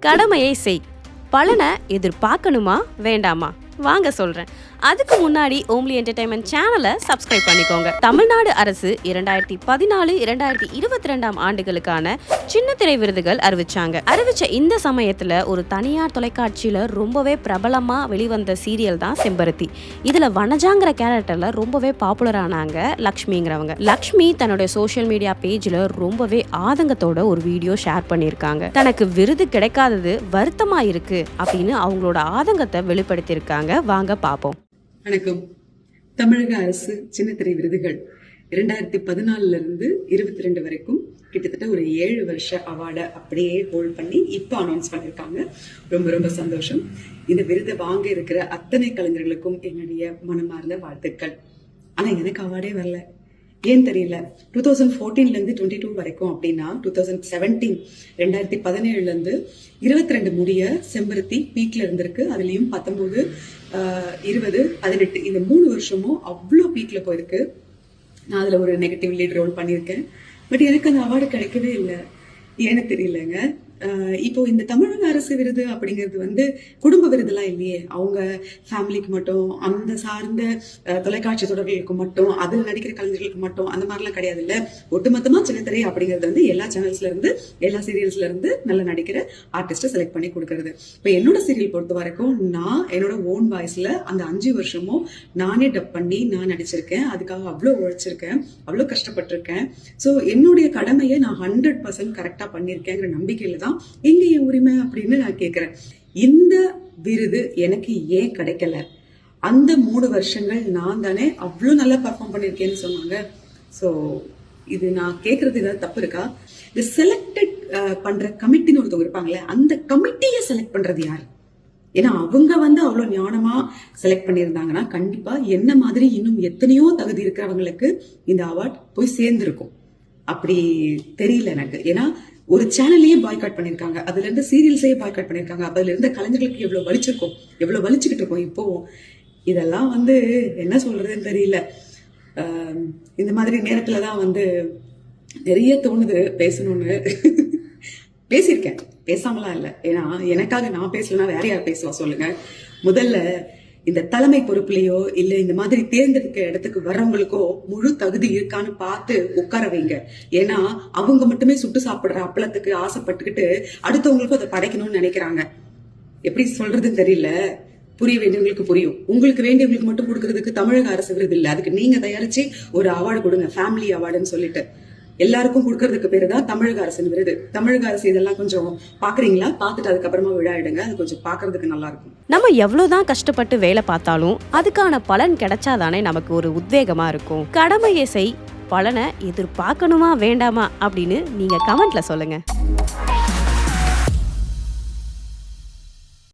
கடமையை செய், பலனை எதிர்பார்க்கணுமா வேண்டாமா? வாங்க சொல்றேன். அதுக்கு முன்னாடி ஓம்லி என்டர்டைன்மெண்ட் சேனலை சப்ஸ்கிரைப் பண்ணிக்கோங்க. தமிழ்நாடு அரசு 2014-2022 ஆண்டுகளுக்கான சின்ன திரை விருதுகள் அறிவிச்ச இந்த சமயத்துல ஒரு தனியார் தொலைக்காட்சியில ரொம்பவே பிரபலமா வெளிவந்த சீரியல் தான் செம்பருத்தி. இதுல வனஜாங்கிற கேரக்டர்ல ரொம்பவே பாப்புலர் ஆனாங்க லக்ஷ்மிங்கிறவங்க. லக்ஷ்மி தன்னுடைய சோஷியல் மீடியா பேஜ்ல ரொம்பவே ஆதங்கத்தோட ஒரு வீடியோ ஷேர் பண்ணியிருக்காங்க. தனக்கு விருது கிடைக்காதது வருத்தமா இருக்கு அப்படின்னு அவங்களோட ஆதங்கத்தை வெளிப்படுத்தியிருக்காங்க. வாங்க பாப்போம். வணக்கம். தமிழக அரசு சின்னத்திரை விருதுகள் 2014 22 வரைக்கும் கிட்டத்தட்ட ஒரு 7 வருஷ அவார்டை அப்படியே ஹோல்ட் பண்ணி இப்போ அனௌன்ஸ் பண்ணியிருக்காங்க. ரொம்ப ரொம்ப சந்தோஷம். இந்த விருதை வாங்க இருக்கிற அத்தனை கலைஞர்களுக்கும் என்னுடைய மனமார்ந்த வாழ்த்துக்கள். ஆனா எனக்கு அவார்டே வரல. ஏன் தெரியல. 2014 22 வரைக்கும் அப்படின்னா 2017 2017 22 முடிய செம்பருத்தி பீக்ல இருந்திருக்கு. அதுலயும் 19 20 18 இந்த 3 வருஷமும் அவ்வளோ பீக்ல போயிருக்கு. நான் அதுல ஒரு நெகட்டிவ் லீட் ரோல் பண்ணியிருக்கேன். பட் எனக்கு அந்த அவார்டு கிடைக்கவே இல்லை. ஏன்னு தெரியலங்க. இப்போ இந்த தமிழக அரசு விருது அப்படிங்கிறது குடும்ப விருதுலாம் இல்லையே. அவங்க ஃபேமிலிக்கு மட்டும், அந்த சார்ந்த தொலைக்காட்சி தொடர்களுக்கு மட்டும், அதில் நடிக்கிற கலைஞர்களுக்கு மட்டும் அந்த மாதிரிலாம் கிடையாது இல்லை. ஒட்டுமொத்தமா சின்னத்திரை அப்படிங்கிறது எல்லா சேனல்ஸ்ல இருந்து, எல்லா சீரியல்ஸ்ல இருந்து நல்ல நடிக்கிற ஆர்டிஸ்ட செலக்ட் பண்ணி கொடுக்கறது. இப்போ என்னோட சீரியல் பொறுத்த வரைக்கும் நான் என்னோட ஓன் வாய்ஸ்ல அந்த 5 வருஷமும் நானே டப் பண்ணி நான் நடிச்சிருக்கேன். அதுக்காக அவ்வளோ உழைச்சிருக்கேன், அவ்வளோ கஷ்டப்பட்டிருக்கேன். ஸோ என்னுடைய கடமையை நான் 100% கரெக்டா பண்ணியிருக்கேங்கிற நம்பிக்கையில தான் எங்க என் உரிமை அப்படின்னு நான் கேட்கிறேன். இந்த விருது எனக்கு ஏன் கிடைக்கல? அந்த 3 வருஷங்கள் நான் தானே அவ்வளோ நல்லா பர்ஃபார்ம் பண்ணியிருக்கேன்னு சொன்னாங்க. ஸோ இது நான் கேட்கறது ஏதாவது தப்பு இருக்கா? இந்த செலக்டட் பண்ற கமிட்டின்னு ஒருத்தவங்க இருப்பாங்களே, அந்த கமிட்டியை செலக்ட் பண்றது யாரு? ஏன்னா அவங்க அவ்வளோ ஞானமா செலக்ட் பண்ணியிருந்தாங்கன்னா கண்டிப்பா என்ன மாதிரி இன்னும் எத்தனையோ தகுதி இருக்கிறவங்களுக்கு இந்த அவார்ட் போய் சேர்ந்திருக்கும். அப்படி தெரியல எனக்கு. ஏன்னா ஒரு சேனல்லையே பாய்காட் பண்ணியிருக்காங்க, அதுல இருந்து சீரியல்ஸையே பாய்காட் பண்ணியிருக்காங்க. அதுல இருந்த கலைஞர்களுக்கு எவ்வளவு வலிச்சிருக்கும், எவ்வளவு வலிச்சுக்கிட்டு இருக்கோம். இப்போ இதெல்லாம் என்ன சொல்றதுன்னு தெரியல. இந்த மாதிரி நேரத்துலதான் நிறைய தோணுது பேசணும்னு. பேசியிருக்கேன், பேசாமலாம் இல்லை. ஏன்னா எனக்காக நான் பேசலன்னா வேற யார் பேசுவா சொல்லுங்க. முதல்ல இந்த தலைமை பொறுப்புலையோ இல்ல இந்த மாதிரி தேர்ந்தெடுக்க இடத்துக்கு வர்றவங்களுக்கோ முழு தகுதி இருக்கான்னு பார்த்து உட்கார வைங்க. ஏன்னா அவங்க மட்டுமே சுட்டு சாப்பிடுற அப்பளத்துக்கு ஆசைப்பட்டுக்கிட்டு அடுத்தவங்களுக்கும் அதை படைக்கணும்னு நினைக்கிறாங்க. எப்படி சொல்றதுன்னு தெரியல. புரிய வேண்டியவங்களுக்கு புரியும். உங்களுக்கு வேண்டியவங்களுக்கு மட்டும் கொடுக்கறதுக்கு தமிழக அரசு விருது இல்லை. அதுக்கு நீங்க தயாரிச்சு ஒரு அவார்டு கொடுங்க, ஃபேமிலி அவார்டுன்னு சொல்லிட்டு. எல்லாருக்கும் கொடுக்கறதுக்கு பேரு தான் தமிழக அரசின் விருது. தமிழக அரசு இதெல்லாம் கொஞ்சம் பாக்குறீங்களா? பார்த்துட்டு அதுக்கப்புறமா விழாயிடுங்க. அது கொஞ்சம் பாக்குறதுக்கு நல்லா இருக்கும். நம்ம எவ்வளவுதான் கஷ்டப்பட்டு வேலை பார்த்தாலும் அதுக்கான பலன் கிடைச்சாதானே நமக்கு ஒரு உத்வேகமா இருக்கும். கடமையை செய், பலனை எதிர்பார்க்கணுமா வேண்டாமா அப்படின்னு நீங்க கமெண்ட்ல சொல்லுங்க.